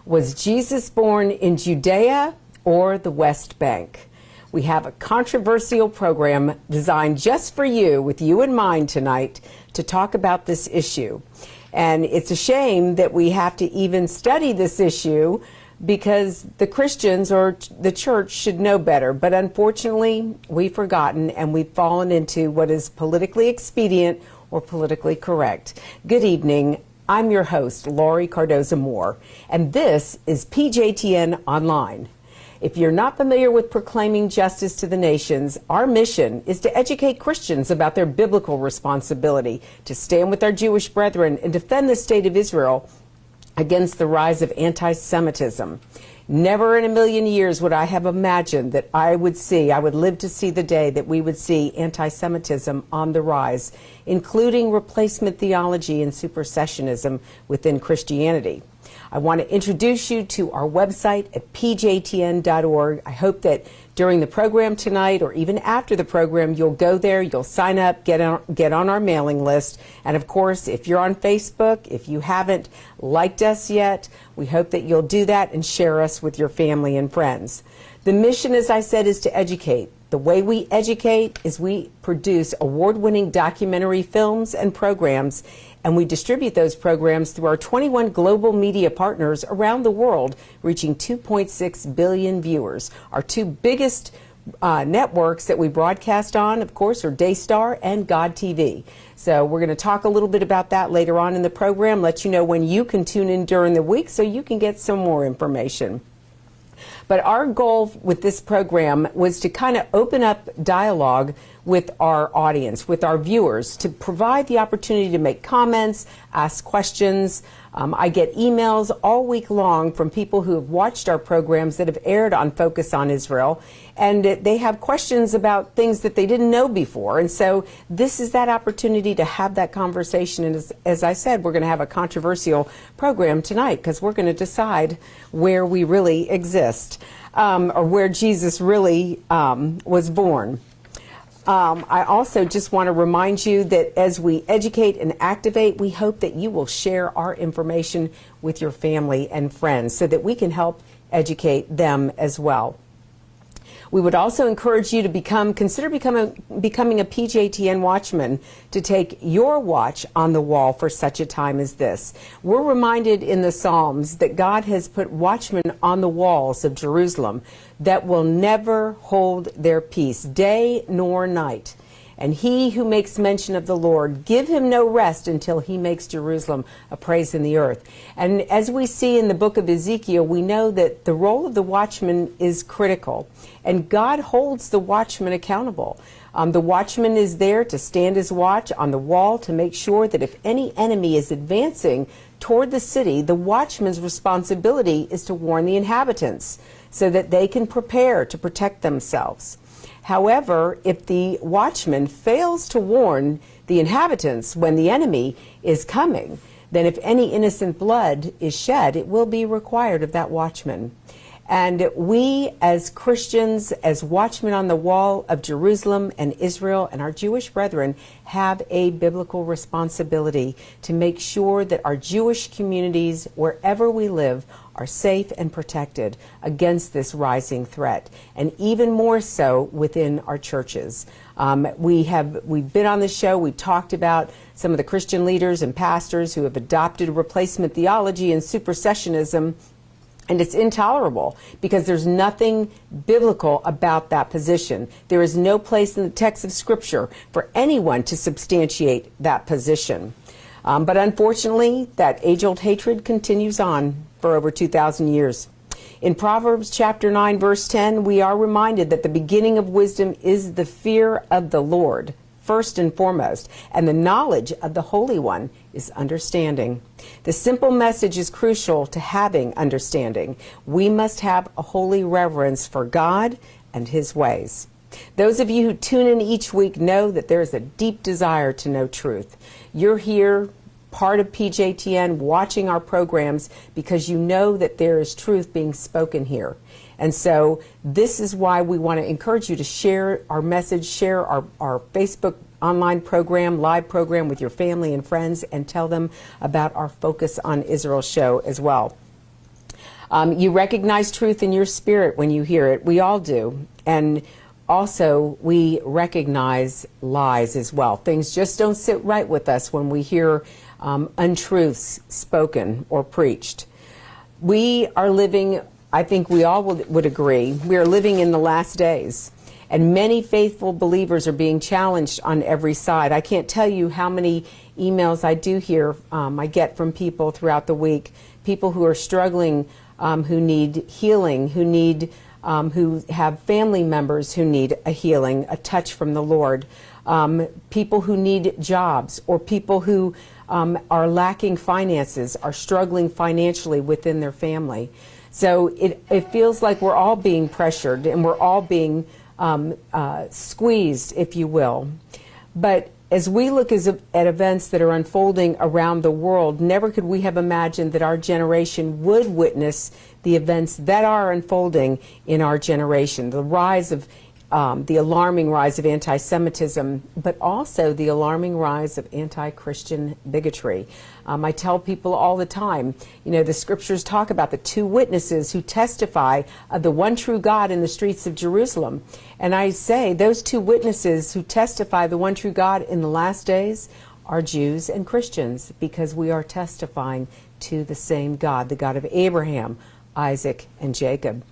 Was Jesus born in Judea or the West Bank? We have a controversial program designed just for you, with you in mind tonight, to talk about this issue. And it's a shame that we have to even study this issue, because the Christians or the church should know better. But unfortunately, we've forgotten and we've fallen into what is politically expedient or politically correct. Good evening. I'm your host, Laurie Cardoza-Moore, and this is PJTN Online. If you're not familiar with proclaiming justice to the nations, our mission is to educate Christians about their biblical responsibility to stand with our Jewish brethren and defend the state of Israel against the rise of anti-Semitism. Never in a million years would I have imagined that I would live to see the day that we would see anti-Semitism on the rise, including replacement theology and supersessionism within Christianity. I want to introduce you to our website at pjtn.org. I hope that during the program tonight or even after the program, you'll go there, you'll sign up, get on our mailing list. And of course, if you're on Facebook, if you haven't liked us yet, we hope that you'll do that and share us with your family and friends. The mission, as I said, is to educate. The way we educate is we produce award-winning documentary films and programs, and we distribute those programs through our 21 global media partners around the world, reaching 2.6 billion viewers. Our two biggest networks that we broadcast on, of course, are Daystar and God TV. So we're going to talk a little bit about that later on in the program, let you know when you can tune in during the week so you can get some more information. But our goal with this program was to kind of open up dialogue with our audience, with our viewers, to provide the opportunity to make comments, ask questions. I get emails all week long from people who have watched our programs that have aired on Focus on Israel, and they have questions about things that they didn't know before. And so this is that opportunity to have that conversation. And as I said, we're going to have a controversial program tonight because we're going to decide where we really exist, or where Jesus really was born. I also just want to remind you that as we educate and activate, we hope that you will share our information with your family and friends so that we can help educate them as well. We would also encourage you to consider becoming a PJTN watchman, to take your watch on the wall for such a time as this. We're reminded in the Psalms that God has put watchmen on the walls of Jerusalem that will never hold their peace, day nor night. And he who makes mention of the Lord, give him no rest until he makes Jerusalem a praise in the earth. And as we see in the book of Ezekiel, we know that the role of the watchman is critical. And God holds the watchman accountable. The watchman is there to stand his watch on the wall to make sure that if any enemy is advancing toward the city, the watchman's responsibility is to warn the inhabitants so that they can prepare to protect themselves. However, if the watchman fails to warn the inhabitants when the enemy is coming, then if any innocent blood is shed, it will be required of that watchman. And we as Christians, as watchmen on the wall of Jerusalem and Israel and our Jewish brethren, have a biblical responsibility to make sure that our Jewish communities, wherever we live, are safe and protected against this rising threat, and even more so within our churches. We've been on the show, we've talked about some of the Christian leaders and pastors who have adopted replacement theology and supersessionism. And it's intolerable because there's nothing biblical about that position. There is no place in the text of Scripture for anyone to substantiate that position. But unfortunately, that age-old hatred continues on for over 2,000 years. In Proverbs chapter 9, verse 10, we are reminded that the beginning of wisdom is the fear of the Lord, first and foremost, and the knowledge of the Holy One is understanding. The simple message is crucial to having understanding. We must have a holy reverence for God and His ways. Those of you who tune in each week know that there is a deep desire to know truth. You're here, part of PJTN, watching our programs because you know that there is truth being spoken here. And so this is why we want to encourage you to share our message, share our Facebook online program, live program with your family and friends, and tell them about our Focus on Israel show as well. You recognize truth in your spirit when you hear it. We all do. And also, we recognize lies as well. Things just don't sit right with us when we hear untruths spoken or preached. We are living, I think we all would agree, we are living in the last days. And many faithful believers are being challenged on every side. I can't tell you how many emails I do hear, I get from people throughout the week, people who are struggling, who need healing, who have family members who need a healing, a touch from the Lord, people who need jobs, or people who are lacking finances, are struggling financially within their family. So it feels like we're all being pressured and we're all being squeezed, if you will. But as we look at events that are unfolding around the world, never could we have imagined that our generation would witness the events that are unfolding in our generation. The rise of, the alarming rise of anti-Semitism, but also the alarming rise of anti-Christian bigotry. I tell people all the time, you know, the scriptures talk about the two witnesses who testify of the one true God in the streets of Jerusalem. And I say those two witnesses who testify the one true God in the last days are Jews and Christians, because we are testifying to the same God, the God of Abraham, Isaac, and Jacob.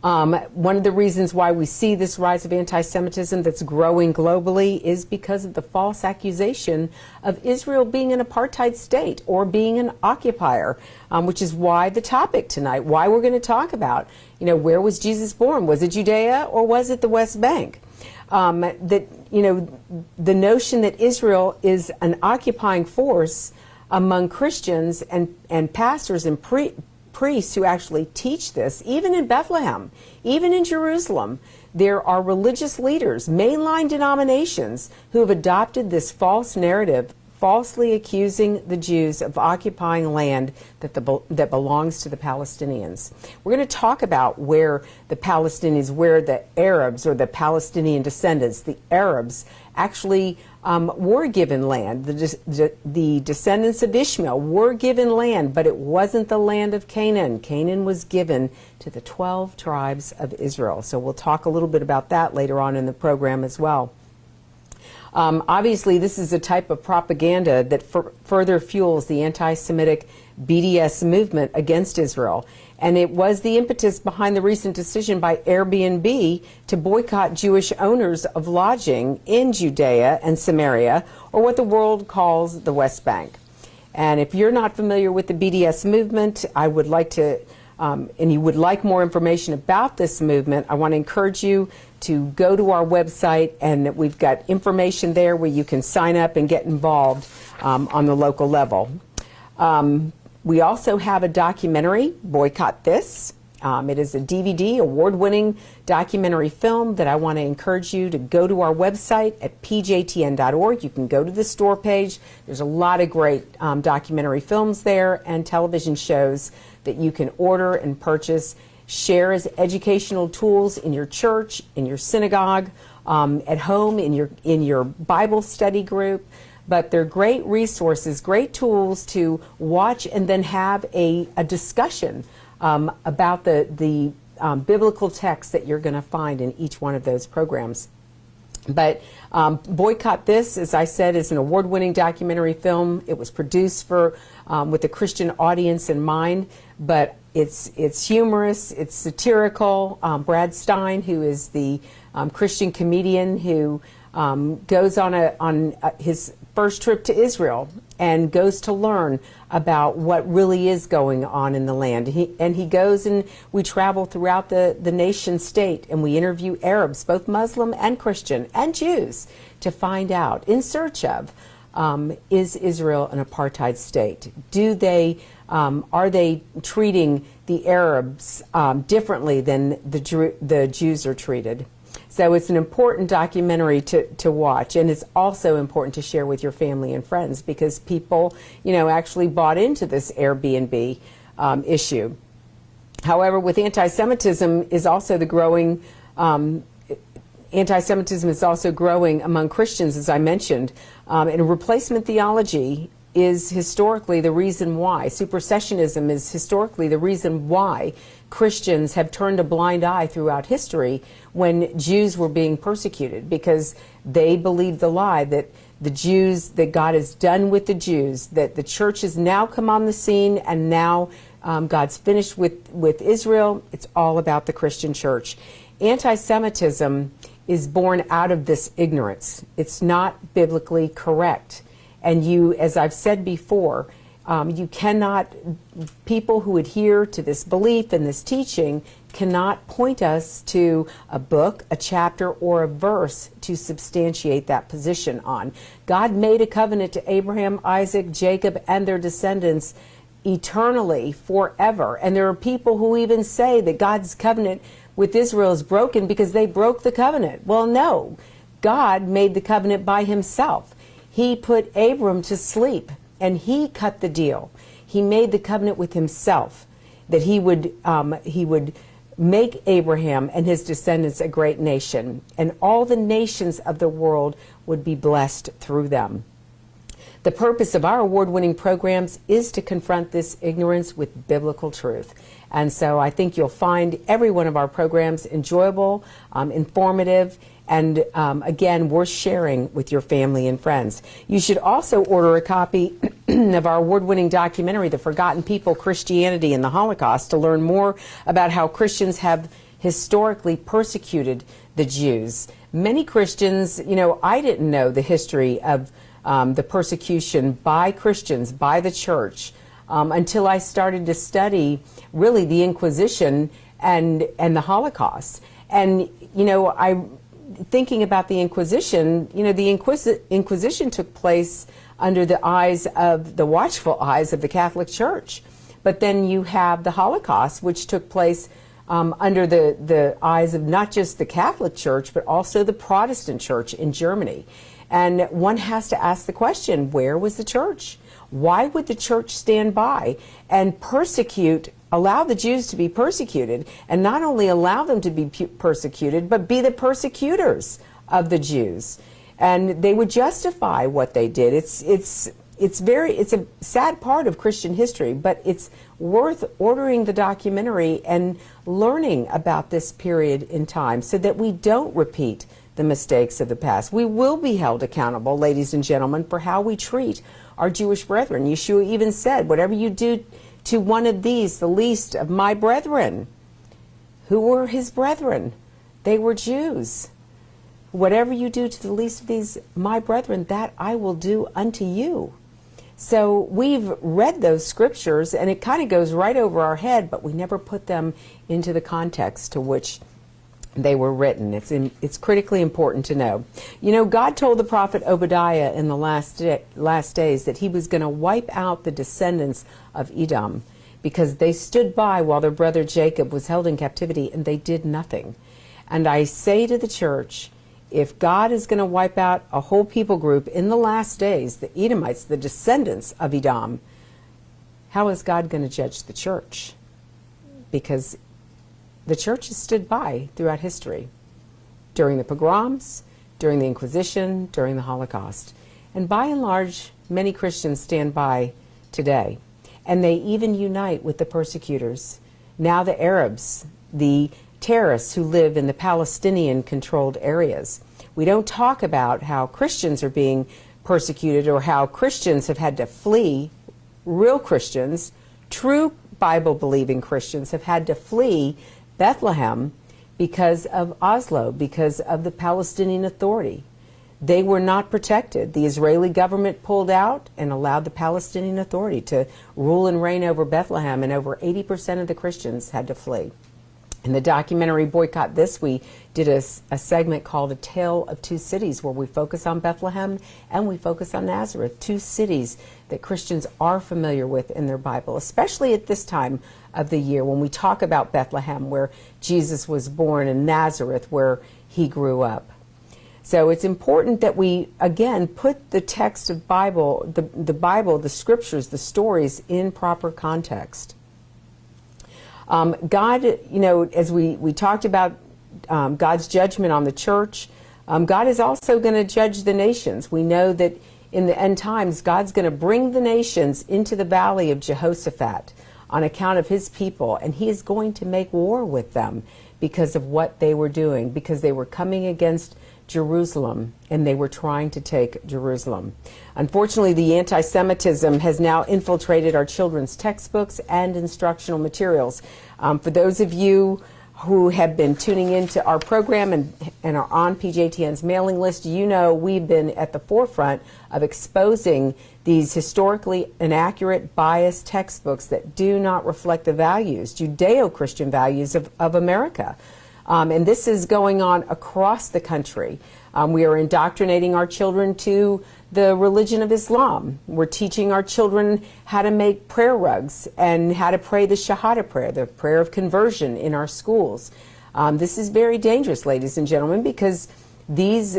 One of the reasons why we see this rise of anti-Semitism that's growing globally is because of the false accusation of Israel being an apartheid state or being an occupier, which is why the topic tonight, why we're going to talk about, you know, where was Jesus born? Was it Judea or was it the West Bank? That, you know, the notion that Israel is an occupying force among Christians and pastors and priests who actually teach this, even in Bethlehem, even in Jerusalem, there are religious leaders, mainline denominations, who have adopted this false narrative, falsely accusing the Jews of occupying land that belongs to the Palestinians. We're going to talk about where the Palestinians, where the Arabs or the Palestinian descendants, the Arabs, actually were given land. The descendants of Ishmael were given land, but it wasn't the land of Canaan. Canaan was given to the 12 tribes of Israel. So we'll talk a little bit about that later on in the program as well. Obviously, this is a type of propaganda that further fuels the anti-Semitic BDS movement against Israel. And it was the impetus behind the recent decision by Airbnb to boycott Jewish owners of lodging in Judea and Samaria, or what the world calls the West Bank. And if you're not familiar with the BDS movement, I would like to, and you would like more information about this movement, I want to encourage you to go to our website, and we've got information there where you can sign up and get involved on the local level. We also have a documentary, Boycott This. It is a DVD, award-winning documentary film that I want to encourage you to go to our website at pjtn.org. You can go to the store page. There's a lot of great documentary films there and television shows that you can order and purchase, share as educational tools in your church, in your synagogue, at home, in your Bible study group. But they're great resources, great tools to watch and then have a discussion about the biblical texts that you're going to find in each one of those programs. But Boycott This, as I said, is an award-winning documentary film. It was produced with a Christian audience in mind, but it's humorous, it's satirical. Brad Stein, who is the Christian comedian who goes on his first trip to Israel and goes to learn about what really is going on in the land. He goes and we travel throughout the nation state, and we interview Arabs, both Muslim and Christian and Jews, to find out, in search of, is Israel an apartheid state? Are they treating the Arabs differently than the Jews are treated? So it's an important documentary to watch, and it's also important to share with your family and friends, because people, you know, actually bought into this Airbnb issue. However, with anti-Semitism is also growing among Christians, as I mentioned, and replacement theology is historically the reason why. Supersessionism is historically the reason why Christians have turned a blind eye throughout history when Jews were being persecuted, because they believed the lie that the Jews, that God is done with the Jews, that the church has now come on the scene, and now God's finished with Israel. It's all about the Christian church. Anti-Semitism is born out of this ignorance. It's not biblically correct. And you, as I've said before, you cannot, people who adhere to this belief and this teaching cannot point us to a book, a chapter, or a verse to substantiate that position on. God made a covenant to Abraham, Isaac, Jacob, and their descendants eternally, forever. And there are people who even say that God's covenant with Israel is broken because they broke the covenant. Well, no. God made the covenant by himself. He put Abram to sleep, and he cut the deal. He made the covenant with himself that he would make Abraham and his descendants a great nation, and all the nations of the world would be blessed through them. The purpose of our award-winning programs is to confront this ignorance with biblical truth. And so I think you'll find every one of our programs enjoyable, informative, and again, worth sharing with your family and friends. You should also order a copy of our award-winning documentary, The Forgotten People, Christianity and the Holocaust, to learn more about how Christians have historically persecuted the Jews. Many Christians, I didn't know the history of the persecution by Christians, by the church, until I started to study really the Inquisition and the Holocaust. And, thinking about the Inquisition, the Inquisition took place under the watchful eyes of the Catholic Church. But then you have the Holocaust, which took place under the eyes of not just the Catholic Church, but also the Protestant Church in Germany. And one has to ask the question, where was the church? Why would the church stand by and allow the Jews to be persecuted, and not only allow them to be persecuted, but be the persecutors of the Jews? And they would justify what they did. It's a sad part of Christian history, but it's worth ordering the documentary and learning about this period in time so that we don't repeat the mistakes of the past. We will be held accountable, ladies and gentlemen, for how we treat our Jewish brethren. Yeshua even said, whatever you do to one of these, the least of my brethren. Who were his brethren? They were Jews. Whatever you do to the least of these, my brethren, that I will do unto you. So we've read those scriptures, and it kind of goes right over our head, but we never put them into the context to which they were written. It's critically important to know. God told the prophet Obadiah in the last days that he was going to wipe out the descendants of Edom because they stood by while their brother Jacob was held in captivity and they did nothing. And I say to the church, if God is going to wipe out a whole people group in the last days, the Edomites, the descendants of Edom, how is God going to judge the church? Because the church has stood by throughout history, during the pogroms, during the Inquisition, during the Holocaust. And by and large, many Christians stand by today. And they even unite with the persecutors. Now the Arabs, the terrorists who live in the Palestinian-controlled areas. We don't talk about how Christians are being persecuted or how Christians have had to flee. Real Christians, true Bible-believing Christians, have had to flee Bethlehem because of Oslo, because of the Palestinian Authority. They were not protected. The Israeli government pulled out and allowed the Palestinian Authority to rule and reign over Bethlehem, and over 80% of the Christians had to flee. In the documentary Boycott This, we did a segment called A Tale of Two Cities, where we focus on Bethlehem and we focus on Nazareth, two cities that Christians are familiar with in their Bible, especially at this time of the year when we talk about Bethlehem, where Jesus was born, and Nazareth, where he grew up. So it's important that we, again, put the text of Bible, the Bible, the scriptures, the stories in proper context. God, as we talked about God's judgment on the church, God is also going to judge the nations. We know that in the end times, God's going to bring the nations into the valley of Jehoshaphat on account of his people, and he is going to make war with them because of what they were doing, because they were coming against Jerusalem and they were trying to take Jerusalem. Unfortunately, the anti-Semitism has now infiltrated our children's textbooks and instructional materials. For those of you who have been tuning into our program and are on PJTN's mailing list, you know we've been at the forefront of exposing these historically inaccurate, biased textbooks that do not reflect the values, Judeo-Christian values of America. And this is going on across the country. We are indoctrinating our children to the religion of Islam. We're teaching our children how to make prayer rugs and how to pray the Shahada prayer, the prayer of conversion, in our schools. This is very dangerous, ladies and gentlemen, because these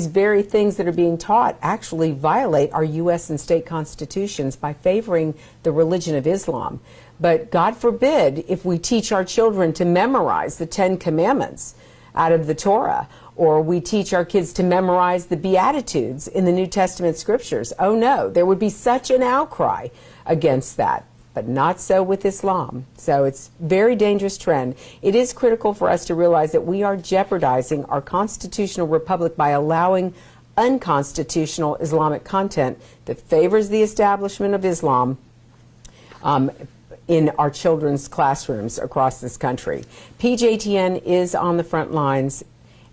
very things that are being taught actually violate our U.S. and state constitutions by favoring the religion of Islam. But God forbid if we teach our children to memorize the 10 Commandments out of the Torah, or we teach our kids to memorize the Beatitudes in the New Testament scriptures. Oh no, there would be such an outcry against that, but not so with Islam. So it's a very dangerous trend. It is critical for us to realize that we are jeopardizing our constitutional republic by allowing unconstitutional Islamic content that favors the establishment of Islam in our children's classrooms across this country. PJTN is on the front lines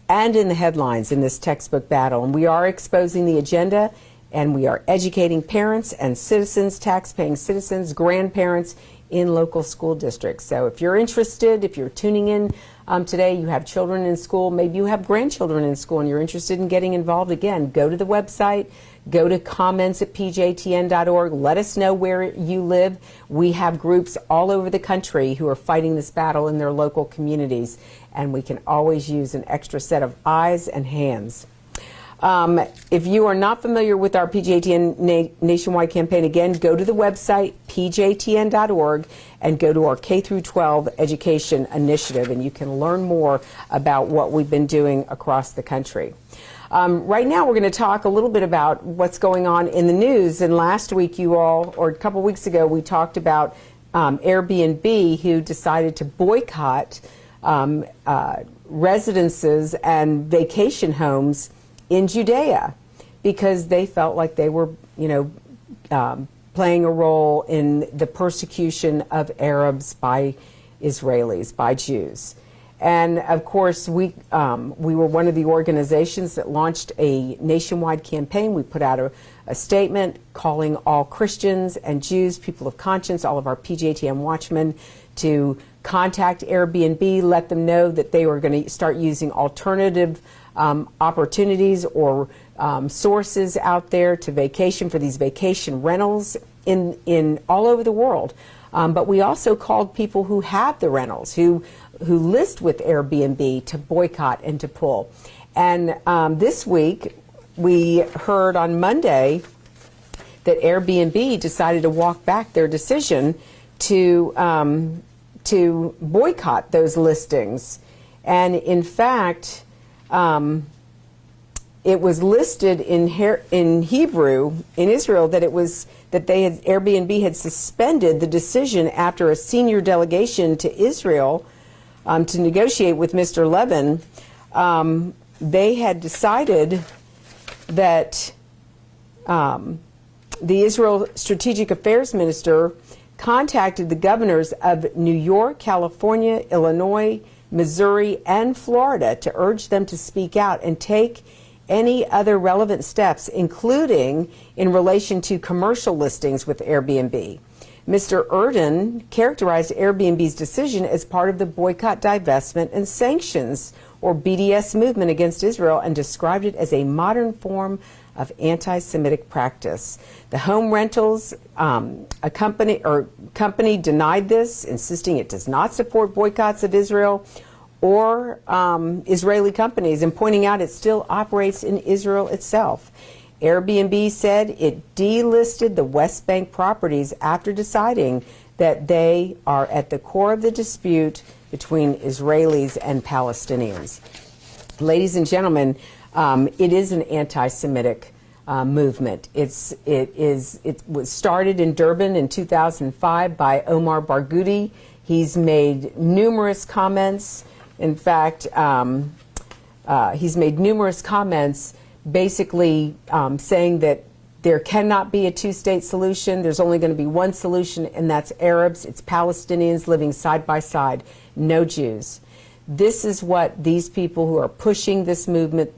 and in the headlines in this textbook battle, and we are exposing the agenda, and we are educating parents and citizens, tax-paying citizens, grandparents in local school districts. So if you're interested, if you're tuning in today, you have children in school, maybe you have grandchildren in school and you're interested in getting involved, again, go to the website, go to comments@pjtn.org. Let us know where you live. We have groups all over the country who are fighting this battle in their local communities, and we can always use an extra set of eyes and hands. If you are not familiar with our PJTN nationwide campaign, again, go to the website, pjtn.org, and go to our K-12 education initiative, and you can learn more about what we've been doing across the country. Right now, we're going to talk a little bit about what's going on in the news. And last week, you all, or a couple weeks ago, we talked about Airbnb, who decided to boycott residences and vacation homes in Judea because they felt like they were, playing a role in the persecution of Arabs by Israelis, by Jews. And of course, we were one of the organizations that launched a nationwide campaign. We put out a statement calling all Christians and Jews, people of conscience, all of our PJTN watchmen, to contact Airbnb, let them know that they were going to start using alternative opportunities or sources out there to vacation for these vacation rentals in all over the world. But we also called people who have the rentals, who list with Airbnb, to boycott and to pull. And this week, we heard on Monday that Airbnb decided to walk back their decision to boycott those listings. And in fact, it was listed in Hebrew in Israel that Airbnb had suspended the decision after a senior delegation to Israel to negotiate with Mr. Levin. They had decided that the Israel Strategic Affairs Minister contacted the governors of New York, California, Illinois, Missouri, and Florida to urge them to speak out and take any other relevant steps, including in relation to commercial listings with Airbnb. Mr. Erden characterized Airbnb's decision as part of the boycott, divestment, and sanctions, or BDS, movement against Israel, and described it as a modern form of anti-Semitic practice. The home rentals company denied this, insisting it does not support boycotts of Israel or Israeli companies, and pointing out it still operates in Israel itself. Airbnb said it delisted the West Bank properties after deciding that they are at the core of the dispute between Israelis and Palestinians. Ladies and gentlemen, it is an anti-Semitic movement. It was started in Durban in 2005 by Omar Barghouti. He's made numerous comments. In fact, he's made numerous comments basically saying that there cannot be a two-state solution. There's only going to be one solution, and that's Arabs. It's Palestinians living side by side, no Jews. This is what these people who are pushing this movement,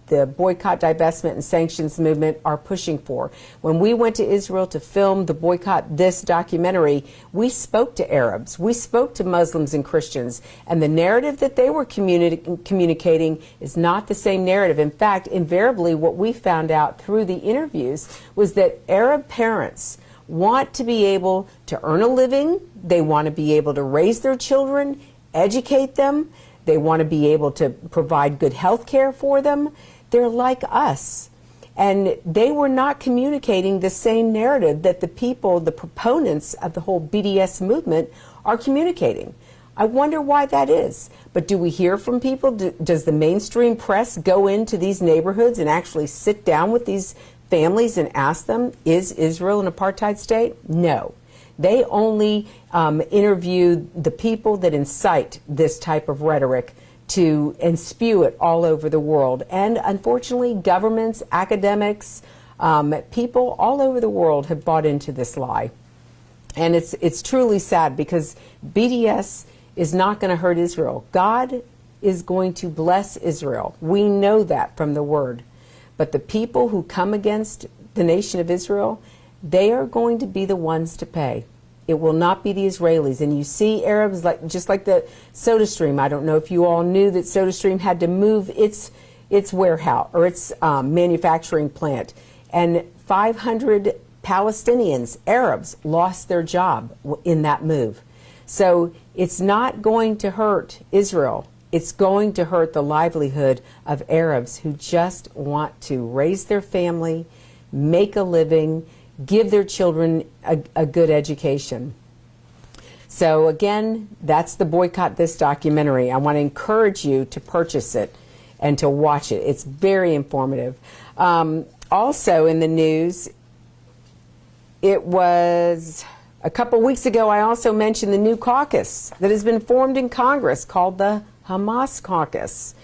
the boycott, divestment, and sanctions movement, are pushing for. When we went to Israel to film the Boycott This documentary, we spoke to Arabs, we spoke to Muslims and Christians, and the narrative that they were communicating is not the same narrative. In fact, invariably, what we found out through the interviews was that Arab parents want to be able to earn a living, they want to be able to raise their children, educate them. They want to be able to provide good health care for them. They're like us. And they were not communicating the same narrative that the people, the proponents of the whole BDS movement, are communicating. I wonder why that is. But do we hear from people? Does the mainstream press go into these neighborhoods and actually sit down with these families and ask them, is Israel an apartheid state? No. They only interview the people that incite this type of rhetoric and spew it all over the world. And unfortunately, governments, academics, people all over the world have bought into this lie. And it's truly sad, because BDS is not going to hurt Israel. God is going to bless Israel. We know that from the Word. But the people who come against the nation of Israel, they are going to be the ones to pay. It will not be the Israelis. And you see Arabs, just like the SodaStream. I don't know if you all knew that SodaStream had to move its warehouse or its manufacturing plant. And 500 Palestinians, Arabs, lost their job in that move. So it's not going to hurt Israel. It's going to hurt the livelihood of Arabs who just want to raise their family, make a living, give their children a good education. So again, that's the Boycott This documentary. I want to encourage you to purchase it and to watch it. It's very informative. Also in the news, it was a couple weeks ago, I also mentioned the new caucus that has been formed in Congress called the Hamas Caucus.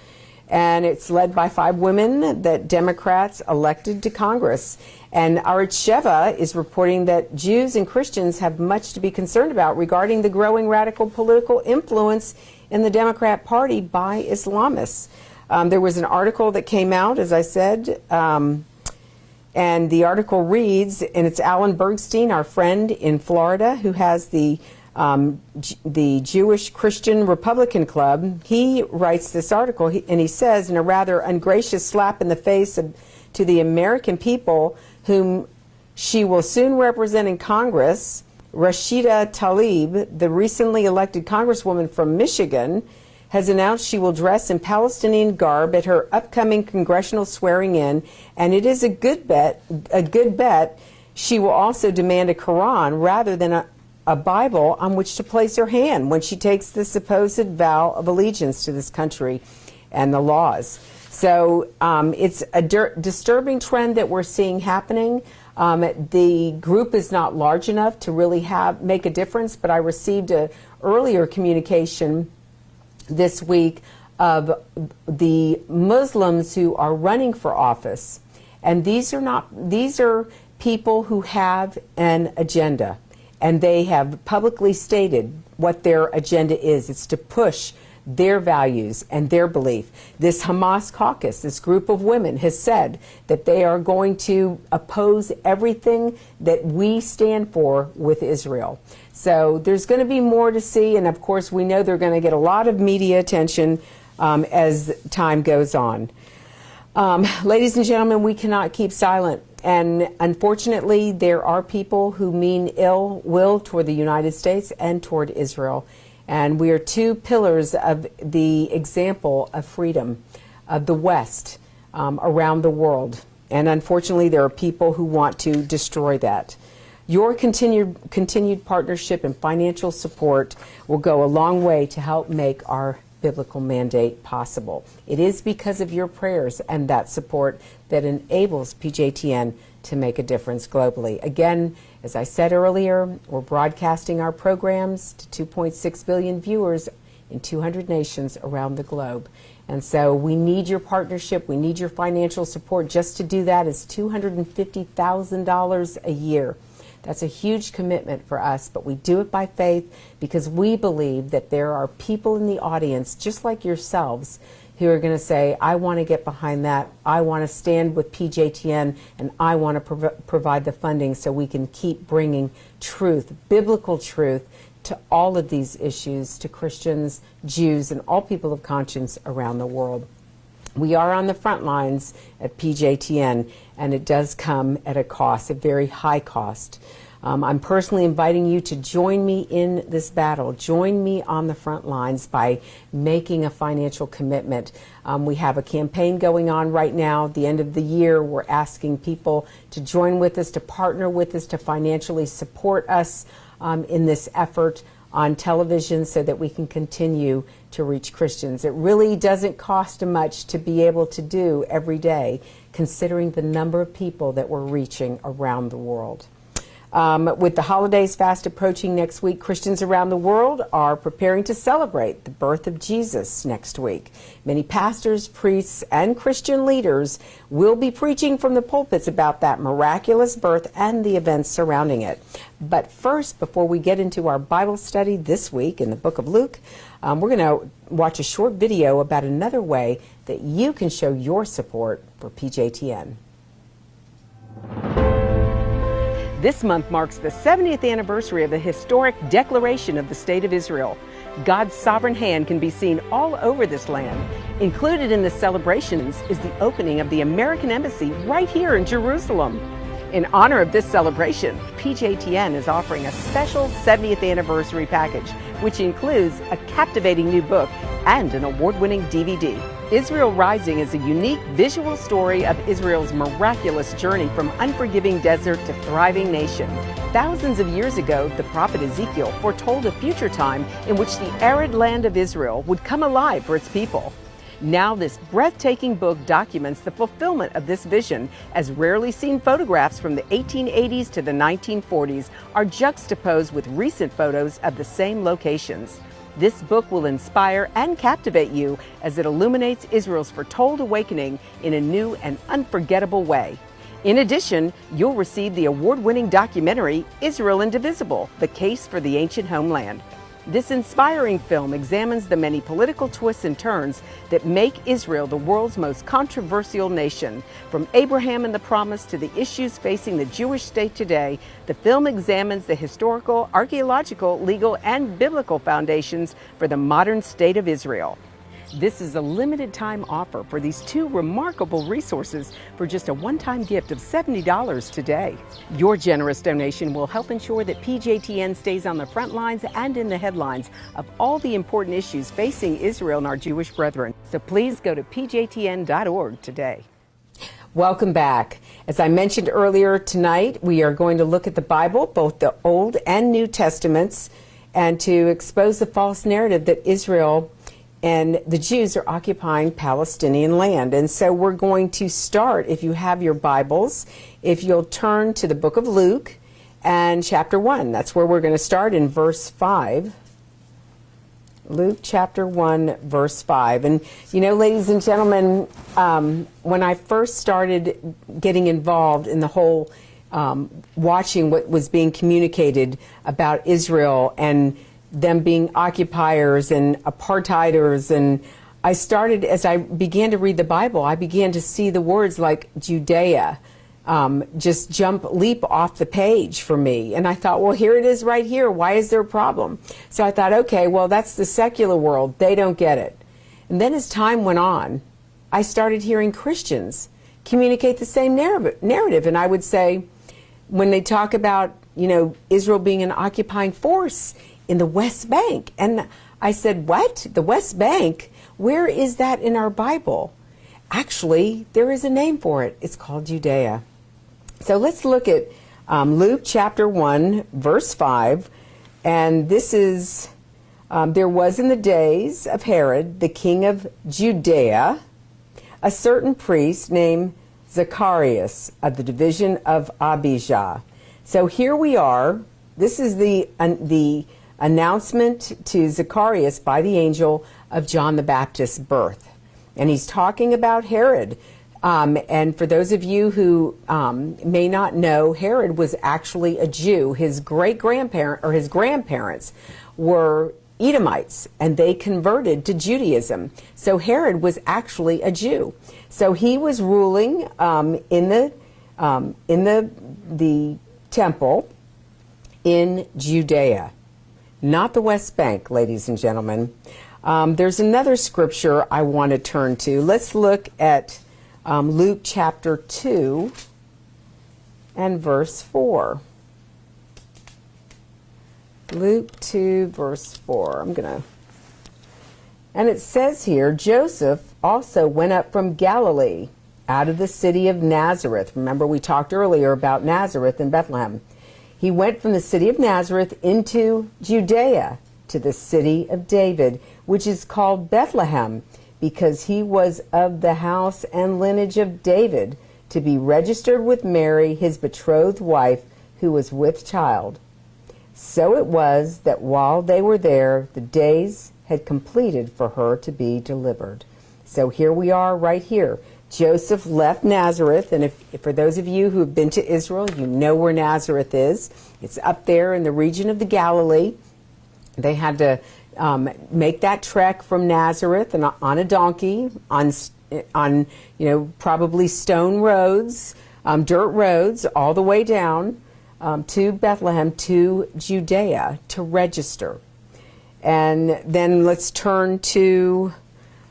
And it's led by 5 women that Democrats elected to Congress. And Aretz Sheva is reporting that Jews and Christians have much to be concerned about regarding the growing radical political influence in the Democrat Party by Islamists. There was an article that came out, as I said, and the article reads, and it's Alan Bergstein, our friend in Florida, who has the Jewish Christian Republican Club. He writes this article, and he says, in a rather ungracious slap in the face to the American people whom she will soon represent in Congress, Rashida Tlaib, the recently elected congresswoman from Michigan, has announced she will dress in Palestinian garb at her upcoming congressional swearing-in, and it is a good bet she will also demand a Quran rather than a Bible on which to place her hand when she takes the supposed vow of allegiance to this country and the laws. So it's a disturbing trend that we're seeing happening. The group is not large enough to really make a difference, but I received an earlier communication this week of the Muslims who are running for office. And these are people who have an agenda. And they have publicly stated what their agenda is. It's to push their values and their belief. This Hamas caucus, this group of women, has said that they are going to oppose everything that we stand for with Israel. So there's going to be more to see, and of course we know they're going to get a lot of media attention as time goes on. Ladies and gentlemen, we cannot keep silent. And unfortunately, there are people who mean ill will toward the United States and toward Israel. And we are 2 pillars of the example of freedom of the West around the world. And unfortunately, there are people who want to destroy that. Your continued partnership and financial support will go a long way to help make our biblical mandate possible. It is because of your prayers and that support that enables PJTN to make a difference globally. Again, as I said earlier, we're broadcasting our programs to 2.6 billion viewers in 200 nations around the globe. And so we need your partnership. We need your financial support. Just to do that is $250,000 a year. That's a huge commitment for us, but we do it by faith because we believe that there are people in the audience, just like yourselves, who are going to say, I want to get behind that. I want to stand with PJTN, and I want to provide the funding so we can keep bringing truth, biblical truth, to all of these issues, to Christians, Jews, and all people of conscience around the world. We are on the front lines at PJTN, and it does come at a cost, a very high cost. I'm personally inviting you to join me in this battle. Join me on the front lines by making a financial commitment. We have a campaign going on right now. At the end of the year, we're asking people to join with us, to partner with us, to financially support us in this effort on television so that we can continue to reach Christians. It really doesn't cost much to be able to do every day, considering the number of people that we're reaching around the world. With the holidays fast approaching next week, Christians around the world are preparing to celebrate the birth of Jesus next week. Many pastors, priests, and Christian leaders will be preaching from the pulpits about that miraculous birth and the events surrounding it. But first, before we get into our Bible study this week in the book of Luke, we're going to watch a short video about another way that you can show your support for PJTN. This month marks the 70th anniversary of the historic Declaration of the State of Israel. God's sovereign hand can be seen all over this land. Included in the celebrations is the opening of the American Embassy right here in Jerusalem. In honor of this celebration, PJTN is offering a special 70th anniversary package, which includes a captivating new book and an award-winning DVD. Israel Rising is a unique visual story of Israel's miraculous journey from unforgiving desert to thriving nation. Thousands of years ago, the prophet Ezekiel foretold a future time in which the arid land of Israel would come alive for its people. Now this breathtaking book documents the fulfillment of this vision, as rarely seen photographs from the 1880s to the 1940s are juxtaposed with recent photos of the same locations. This book will inspire and captivate you as it illuminates Israel's foretold awakening in a new and unforgettable way. In addition, you'll receive the award-winning documentary, Israel Indivisible: The Case for the Ancient Homeland. This inspiring film examines the many political twists and turns that make Israel the world's most controversial nation. From Abraham and the Promise to the issues facing the Jewish state today, the film examines the historical, archaeological, legal, and biblical foundations for the modern state of Israel. This is a limited time offer for these two remarkable resources for just a one-time gift of $70 today. Your generous donation will help ensure that PJTN stays on the front lines and in the headlines of all the important issues facing Israel and our Jewish brethren. So please go to pjtn.org today. Welcome back. As I mentioned earlier tonight, we are going to look at the Bible, both the Old and New Testaments, and to expose the false narrative that Israel and the Jews are occupying Palestinian land. And so we're going to start, if you have your Bibles, if you'll turn to the book of Luke and chapter 1. That's where we're going to start, in verse 5. Luke chapter 1, verse 5. And you know, ladies and gentlemen, when I first started getting involved in the whole watching what was being communicated about Israel and them being occupiers and apartheiders, and I started, as I began to read the Bible, I began to see the words like Judea just leap off the page for me. And I thought, well, here it is right here. Why is there a problem? So I thought, okay, well, that's the secular world. They don't get it. And then as time went on, I started hearing Christians communicate the same narrative. And I would say, when they talk about, you know, Israel being an occupying force in the West Bank. And I said, what? The West Bank? Where is that in our Bible? Actually, there is a name for it. It's called Judea. So let's look at Luke chapter 1, verse 5. And this is There was in the days of Herod, the king of Judea, a certain priest named Zacharias of the division of Abijah. So here we are. This is the announcement to Zacharias by the angel of John the Baptist's birth. And he's talking about Herod. And for those of you who may not know, Herod was actually a Jew. His great-grandparent or his grandparents were Edomites, and they converted to Judaism. So Herod was actually a Jew. So he was ruling in the temple in Judea, not the West Bank, ladies and gentlemen. There's another scripture I want to turn to. Let's look at Luke chapter 2 and verse 4. Luke 2 verse 4. And it says here, Joseph also went up from Galilee out of the city of Nazareth. Remember, we talked earlier about Nazareth and Bethlehem. He went from the city of Nazareth into Judea to the city of David, which is called Bethlehem, because he was of the house and lineage of David, to be registered with Mary, his betrothed wife, who was with child. So it was that while they were there, the days had completed for her to be delivered. So here we are right here. Joseph left Nazareth, and if for those of you who have been to Israel, you know where Nazareth is. It's up there in the region of the Galilee. They had to make that trek from Nazareth and on a donkey, on probably stone roads, dirt roads, all the way down to Bethlehem, to Judea, to register. And then let's turn to,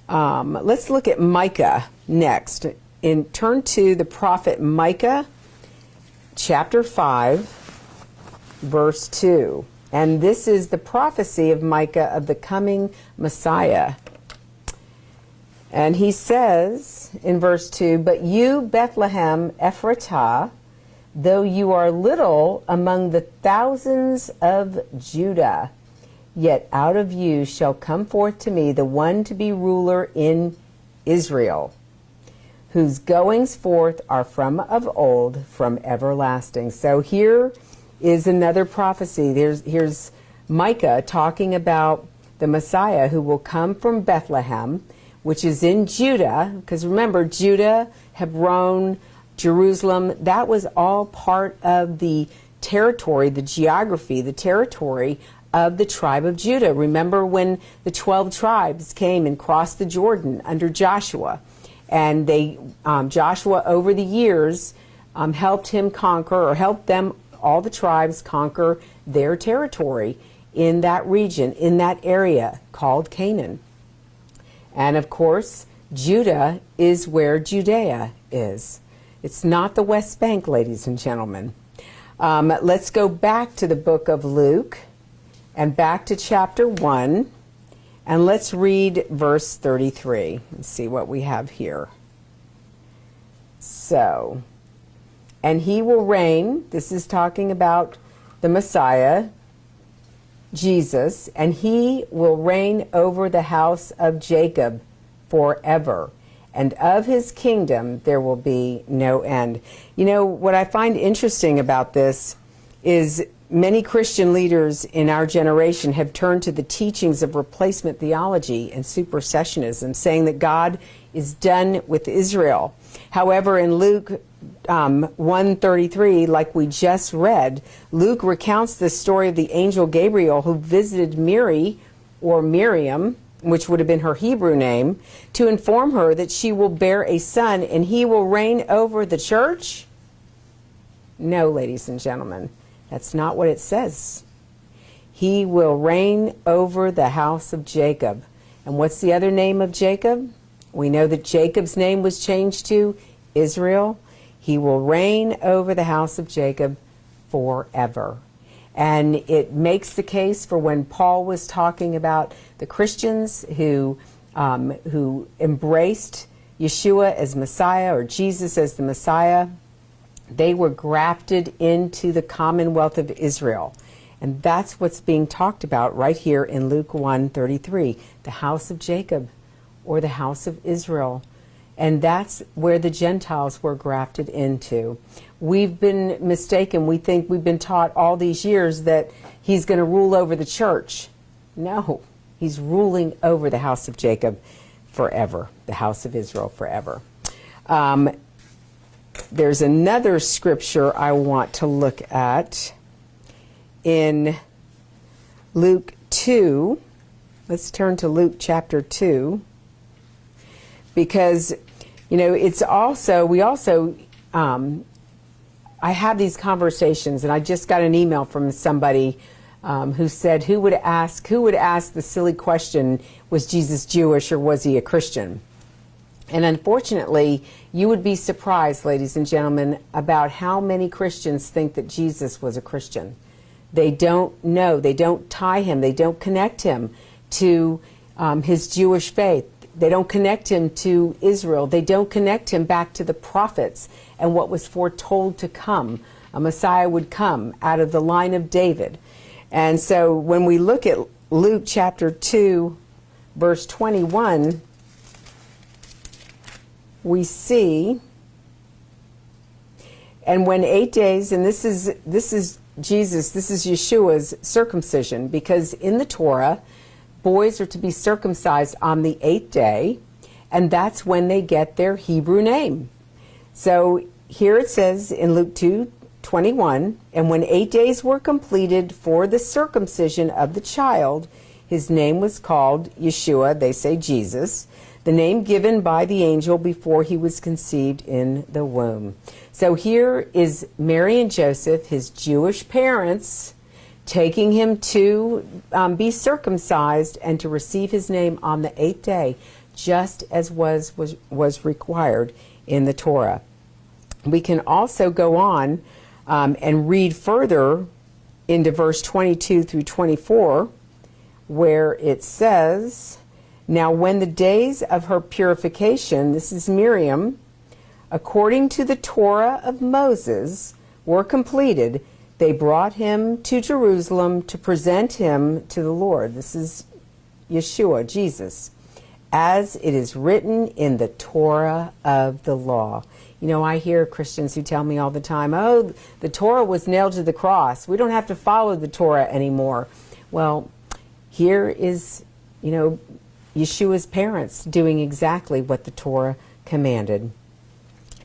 let's look at Micah next. Turn to the prophet Micah, chapter 5, verse 2. And this is the prophecy of Micah of the coming Messiah. And he says in verse 2, But you, Bethlehem Ephratah, though you are little among the thousands of Judah, yet out of you shall come forth to me the one to be ruler in Israel, whose goings forth are from of old, from everlasting. So here is another prophecy. Here's Micah talking about the Messiah who will come from Bethlehem, which is in Judah, because remember, Judah, Hebron, Jerusalem, that was all part of the territory, the geography, the territory of the tribe of Judah. Remember when the 12 tribes came and crossed the Jordan under Joshua, and Joshua over the years helped him conquer, or helped them, all the tribes, conquer their territory in that region, in that area called Canaan. And of course, Judah is where Judea is. It's not the West Bank, ladies and gentlemen. Let's go back to the book of Luke and back to chapter 1, and let's read verse 33 and see what we have here. So, and he will reign, this is talking about the Messiah, Jesus, and he will reign over the house of Jacob forever, and of his kingdom there will be no end. You know, what I find interesting about this is many Christian leaders in our generation have turned to the teachings of replacement theology and supersessionism, saying that God is done with Israel. However, in Luke 1:33, like we just read, Luke recounts the story of the angel Gabriel who visited Mary, or Miriam, which would have been her Hebrew name, to inform her that she will bear a son and he will reign over the church? No, ladies and gentlemen, that's not what it says. He will reign over the house of Jacob. And what's the other name of Jacob? We know that Jacob's name was changed to Israel. He will reign over the house of Jacob forever. And it makes the case for when Paul was talking about the Christians who embraced Yeshua as Messiah, or Jesus as the Messiah. They were grafted into the commonwealth of Israel. And that's what's being talked about right here in Luke 1:33, the house of Jacob or the house of Israel. And that's where the Gentiles were grafted into. We've been mistaken. We think we've been taught all these years that he's going to rule over the church. No, he's ruling over the house of Jacob forever, the house of Israel forever. There's another scripture I want to look at in Luke 2. Let's turn to Luke chapter 2. Because, you know, I have these conversations, and I just got an email from somebody who said, who would ask the silly question, was Jesus Jewish or was he a Christian? And unfortunately, you would be surprised, ladies and gentlemen, about how many Christians think that Jesus was a Christian. They don't know, they don't tie him, they don't connect him to his Jewish faith. They don't connect him to Israel. They don't connect him back to the prophets and what was foretold to come. A Messiah would come out of the line of David. And so when we look at Luke chapter 2, verse 21, we see, and when 8 days, and this is Jesus, this is Yeshua's circumcision, because in the Torah, boys are to be circumcised on the 8th day, and that's when they get their Hebrew name. So here it says in Luke 2:21, and when 8 days were completed for the circumcision of the child, his name was called Yeshua, they say Jesus, the name given by the angel before he was conceived in the womb. So here is Mary and Joseph, his Jewish parents, taking him to be circumcised and to receive his name on the 8th day, just as was required in the Torah. We can also go on and read further into verse 22 through 24, where it says, now when the days of her purification, this is Miriam, according to the Torah of Moses, were completed, they brought him to Jerusalem to present him to the Lord. This is Yeshua, Jesus, as it is written in the Torah of the law. You know, I hear Christians who tell me all the time, oh, the Torah was nailed to the cross. We don't have to follow the Torah anymore. Well, here is, you know, Yeshua's parents doing exactly what the Torah commanded.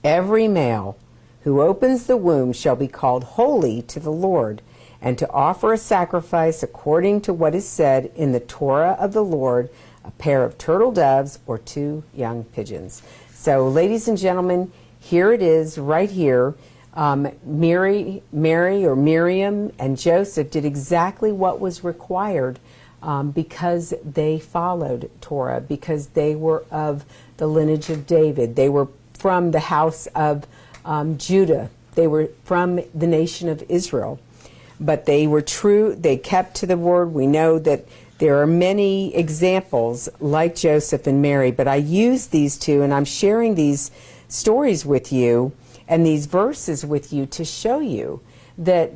Every male who opens the womb shall be called holy to the Lord, and to offer a sacrifice according to what is said in the Torah of the Lord, a pair of turtle doves or 2 young pigeons. So, ladies and gentlemen, here it is right here. Mary or Miriam and Joseph did exactly what was required because they followed Torah, because they were of the lineage of David. They were from the house of Judah. They were from the nation of Israel. But they were true. They kept to the word. We know that there are many examples like Joseph and Mary, but I use these two, and I'm sharing these stories with you and these verses with you to show you that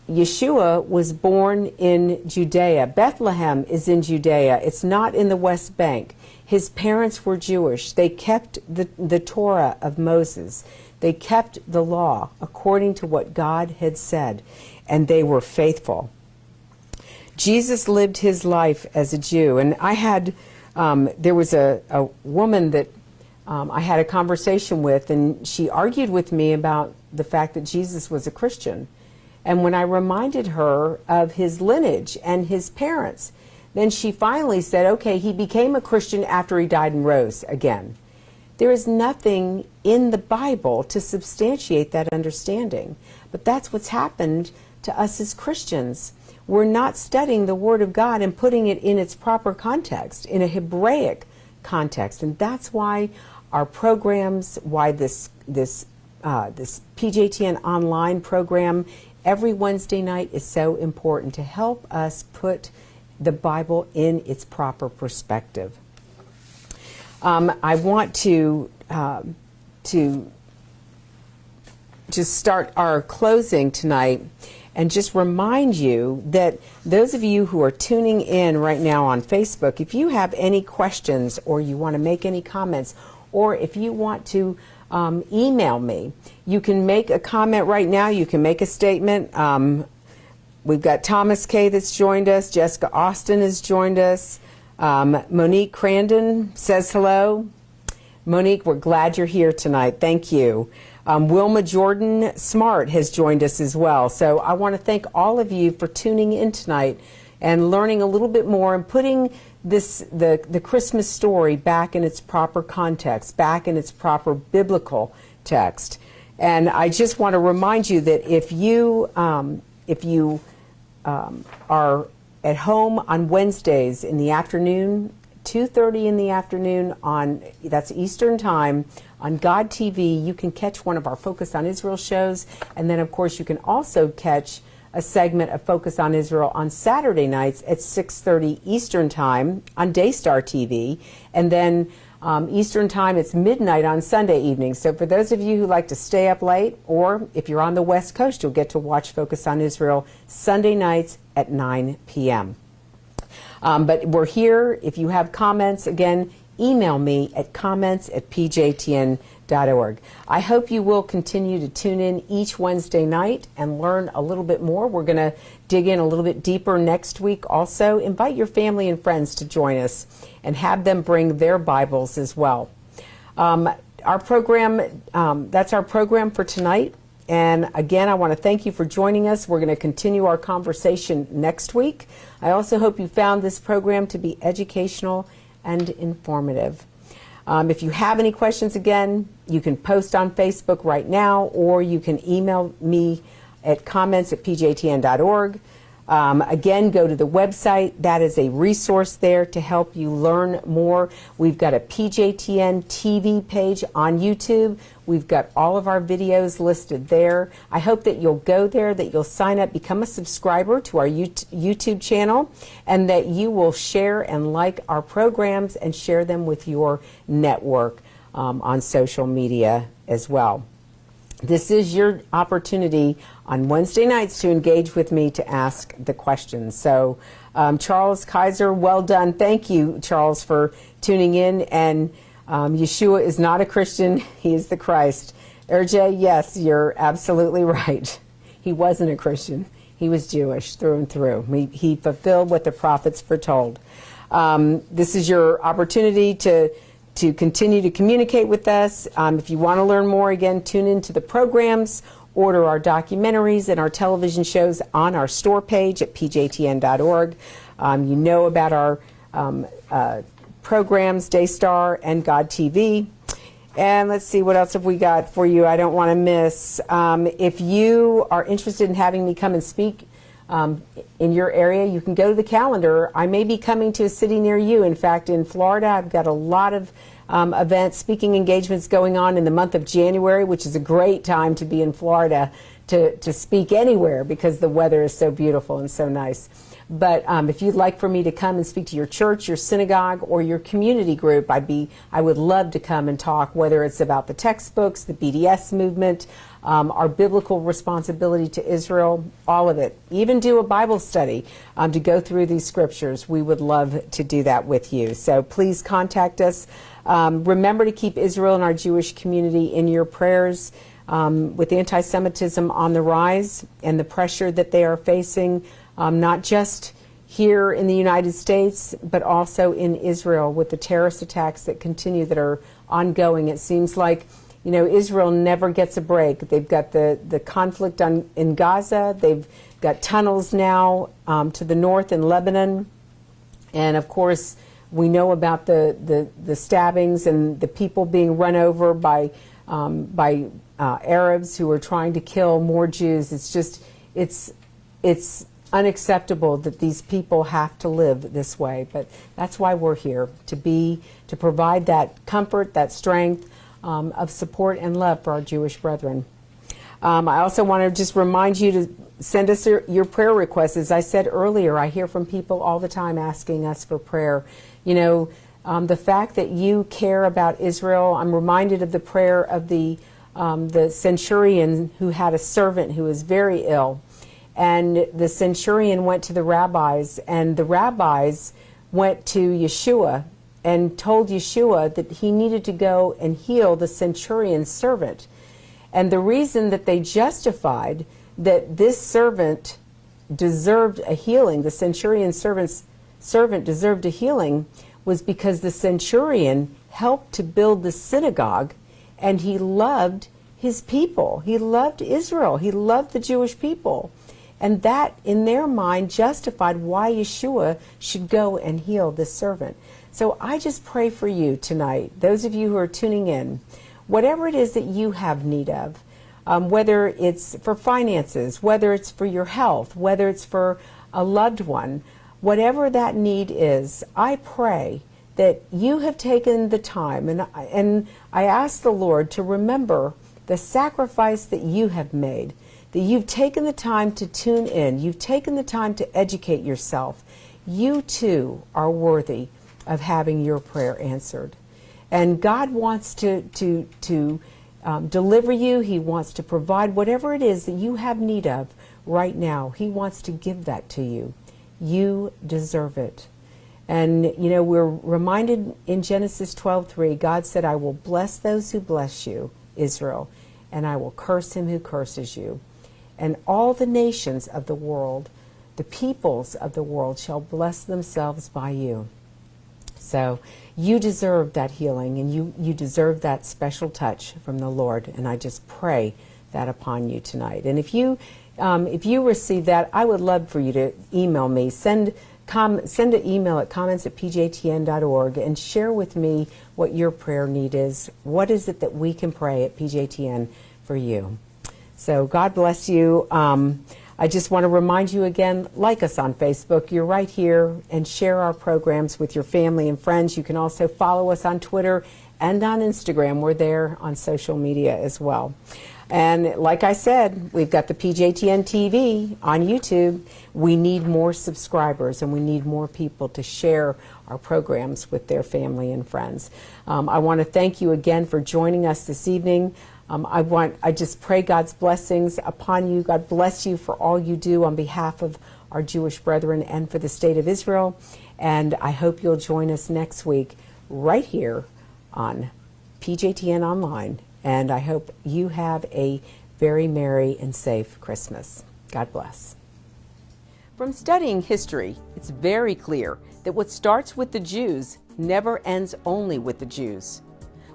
Yeshua was born in Judea. Bethlehem is in Judea. It's not in the West Bank. His parents were Jewish. They kept the Torah of Moses. They kept the law according to what God had said, and they were faithful. Jesus lived his life as a Jew, and I had, there was a woman that I had a conversation with, and she argued with me about the fact that Jesus was a Christian. And when I reminded her of his lineage and his parents, then she finally said, okay, he became a Christian after he died and rose again. There is nothing in the Bible to substantiate that understanding. But that's what's happened to us as Christians. We're not studying the Word of God and putting it in its proper context, in a Hebraic context. And that's why our programs, why this PJTN online program every Wednesday night is so important to help us put the Bible in its proper perspective. I want to just start our closing tonight, and just remind you that those of you who are tuning in right now on Facebook, if you have any questions or you want to make any comments, or if you want to email me, you can make a comment right now. You can make a statement. We've got Thomas K. that's joined us. Jessica Austin has joined us. Monique Crandon says hello. Monique, we're glad you're here tonight. Thank you. Wilma Jordan Smart has joined us as well. So I want to thank all of you for tuning in tonight and learning a little bit more and putting the Christmas story back in its proper context, back in its proper biblical text. And I just want to remind you that if you are at home on Wednesdays in the afternoon, 2:30 in the afternoon that's Eastern Time, on God TV, you can catch one of our Focus on Israel shows. And then, of course, you can also catch a segment of Focus on Israel on Saturday nights at 6:30 Eastern Time on Daystar TV. And then Eastern Time, it's midnight on Sunday evening. So for those of you who like to stay up late, or if you're on the West Coast, you'll get to watch Focus on Israel Sunday nights at 9 p.m. But we're here. If you have comments, again, email me at comments@pjtn.org. I hope you will continue to tune in each Wednesday night and learn a little bit more. We're going to dig in a little bit deeper next week. Also, invite your family and friends to join us and have them bring their Bibles as well. Our program, that's our program for tonight. And again, I want to thank you for joining us. We're going to continue our conversation next week. I also hope you found this program to be educational and informative. If you have any questions, again, you can post on Facebook right now, or you can email me at comments@pjtn.org. Again, go to the website. That is a resource there to help you learn more. We've got a PJTN TV page on YouTube. We've got all of our videos listed there. I hope that you'll go there, that you'll sign up, become a subscriber to our YouTube channel, and that you will share and like our programs and share them with your network on social media as well. This is your opportunity on Wednesday nights to engage with me to ask the questions. So, Charles Kaiser, well done. Thank you, Charles, for tuning in. And Yeshua is not a Christian. He is the Christ. Erjay, yes, you're absolutely right. He wasn't a Christian. He was Jewish through and through. He fulfilled what the prophets foretold. This is your opportunity to continue to communicate with us. If you want to learn more, again, tune into the programs, order our documentaries and our television shows on our store page at pjtn.org. You know about our programs, Daystar and God TV. And let's see, what else have we got for you I don't want to miss. If you are interested in having me come and speak in your area, you can go to the calendar. I may be coming to a city near you. In fact, in Florida, I've got a lot of events, speaking engagements going on in the month of January, which is a great time to be in Florida to speak anywhere because the weather is so beautiful and so nice. But if you'd like for me to come and speak to your church, your synagogue, or your community group, I would love to come and talk, whether it's about the textbooks, the BDS movement, our biblical responsibility to Israel, all of it. Even do a Bible study to go through these scriptures. We would love to do that with you. So please contact us. Remember to keep Israel and our Jewish community in your prayers with anti-Semitism on the rise and the pressure that they are facing, not just here in the United States, but also in Israel with the terrorist attacks that continue, that are ongoing. It seems like, you know, Israel never gets a break. They've got the conflict in Gaza. They've got tunnels now to the north in Lebanon. And, of course, we know about the stabbings and the people being run over by Arabs who are trying to kill more Jews. It's just, it's unacceptable that these people have to live this way. But that's why we're here, to provide that comfort, that strength, of support and love for our Jewish brethren. I also want to just remind you to send us your prayer requests. As I said earlier, I hear from people all the time asking us for prayer. You know, the fact that you care about Israel, I'm reminded of the prayer of the centurion who had a servant who was very ill. And the centurion went to the rabbis, and the rabbis went to Yeshua and told Yeshua that he needed to go and heal the centurion's servant. And the reason that they justified that this servant deserved a healing, the centurion's servant deserved a healing, was because the centurion helped to build the synagogue, and he loved his people. He loved Israel. He loved the Jewish people. And that, in their mind, justified why Yeshua should go and heal this servant. So I just pray for you tonight, those of you who are tuning in, whatever it is that you have need of, whether it's for finances, whether it's for your health, whether it's for a loved one, whatever that need is, I pray that you have taken the time, and I ask the Lord to remember the sacrifice that you have made, that you've taken the time to tune in, you've taken the time to educate yourself. You too are worthy of having your prayer answered. And God wants to deliver you. He wants to provide whatever it is that you have need of right now. He wants to give that to you. You deserve it. And, you know, we're reminded in Genesis 12:3, God said, I will bless those who bless you, Israel, and I will curse him who curses you. And all the nations of the world, the peoples of the world, shall bless themselves by you. So you deserve that healing, and you deserve that special touch from the Lord. And I just pray that upon you tonight. And if you receive that, I would love for you to email me. Send an email at comments@pjtn.org and share with me what your prayer need is. What is it that we can pray at PJTN for you? So God bless you. I just want to remind you again, like us on Facebook. You're right here, and share our programs with your family and friends. You can also follow us on Twitter and on Instagram. We're there on social media as well. And like I said, we've got the PJTN TV on YouTube. We need more subscribers, and we need more people to share our programs with their family and friends. I want to thank you again for joining us this evening. I just pray God's blessings upon you. God bless you for all you do on behalf of our Jewish brethren and for the state of Israel. And I hope you'll join us next week right here on PJTN Online. And I hope you have a very merry and safe Christmas. God bless. From studying history, it's very clear that what starts with the Jews never ends only with the Jews.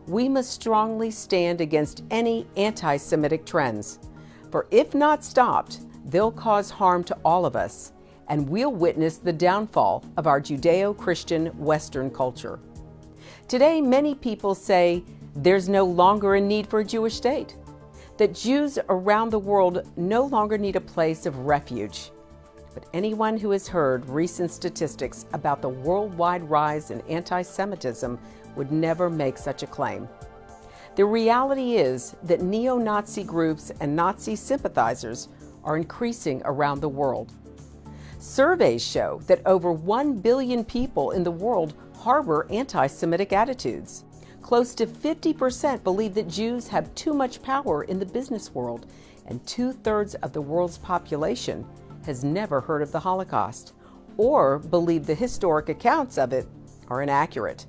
We must strongly stand against any anti-Semitic trends, for if not stopped, they'll cause harm to all of us, and we'll witness the downfall of our Judeo-Christian Western culture. Today, many people say there's no longer a need for a Jewish state, that Jews around the world no longer need a place of refuge. But anyone who has heard recent statistics about the worldwide rise in anti-Semitism would never make such a claim. The reality is that neo-Nazi groups and Nazi sympathizers are increasing around the world. Surveys show that over 1 billion people in the world harbor anti-Semitic attitudes. Close to 50% believe that Jews have too much power in the business world, and 2/3 of the world's population has never heard of the Holocaust or believe the historic accounts of it are inaccurate.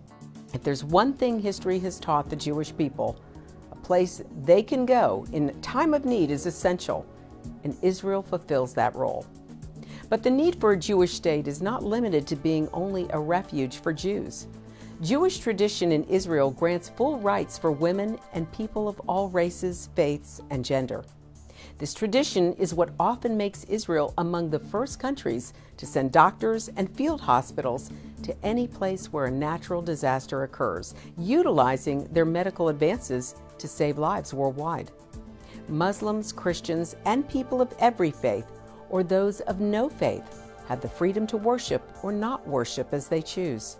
If there's one thing history has taught the Jewish people, a place they can go in time of need is essential, and Israel fulfills that role. But the need for a Jewish state is not limited to being only a refuge for Jews. Jewish tradition in Israel grants full rights for women and people of all races, faiths, and gender. This tradition is what often makes Israel among the first countries to send doctors and field hospitals to any place where a natural disaster occurs, utilizing their medical advances to save lives worldwide. Muslims, Christians, and people of every faith, or those of no faith, have the freedom to worship or not worship as they choose.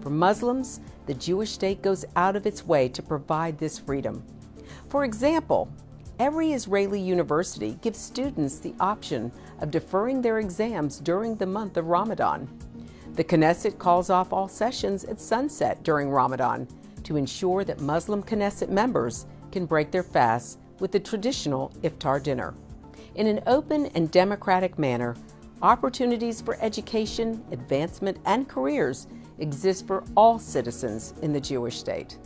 For Muslims, the Jewish state goes out of its way to provide this freedom. For example, every Israeli university gives students the option of deferring their exams during the month of Ramadan. The Knesset calls off all sessions at sunset during Ramadan to ensure that Muslim Knesset members can break their fasts with the traditional iftar dinner. In an open and democratic manner, opportunities for education, advancement, and careers exist for all citizens in the Jewish state.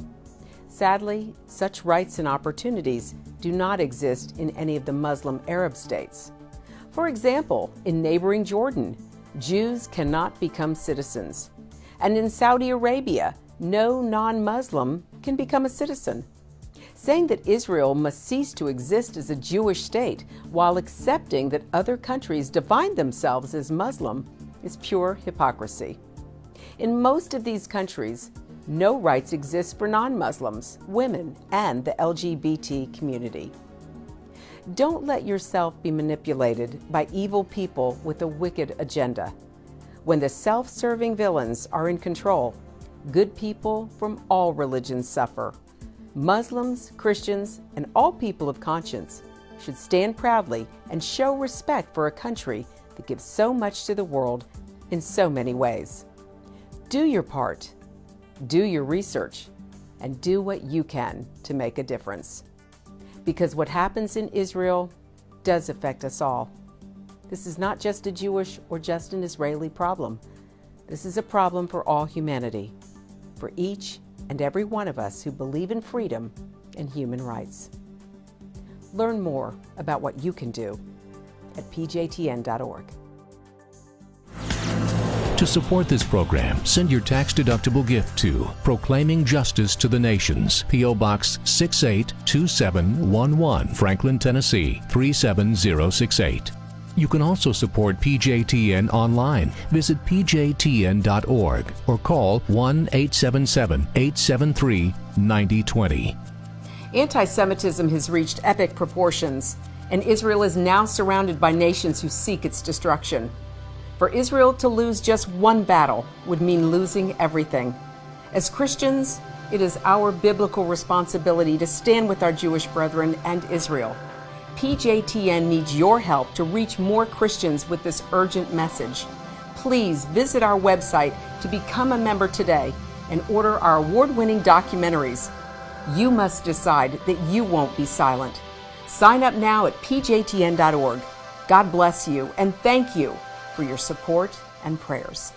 Sadly, such rights and opportunities do not exist in any of the Muslim Arab states. For example, in neighboring Jordan, Jews cannot become citizens. And in Saudi Arabia, no non-Muslim can become a citizen. Saying that Israel must cease to exist as a Jewish state while accepting that other countries define themselves as Muslim is pure hypocrisy. In most of these countries, no rights exist for non-Muslims, women, and the LGBT community. Don't let yourself be manipulated by evil people with a wicked agenda. When the self-serving villains are in control, good people from all religions suffer. Muslims, Christians, and all people of conscience should stand proudly and show respect for a country that gives so much to the world in so many ways. Do your part, do your research, and do what you can to make a difference. Because what happens in Israel does affect us all. This is not just a Jewish or just an Israeli problem. This is a problem for all humanity, for each and every one of us who believe in freedom and human rights. Learn more about what you can do at pjtn.org. To support this program, send your tax-deductible gift to Proclaiming Justice to the Nations, P.O. Box 682711, Franklin, Tennessee 37068. You can also support PJTN online. Visit pjtn.org or call 1-877-873-9020. Anti-Semitism has reached epic proportions, and Israel is now surrounded by nations who seek its destruction. For Israel to lose just one battle would mean losing everything. As Christians, it is our biblical responsibility to stand with our Jewish brethren and Israel. PJTN needs your help to reach more Christians with this urgent message. Please visit our website to become a member today and order our award-winning documentaries. You must decide that you won't be silent. Sign up now at pjtn.org. God bless you and thank you for your support and prayers.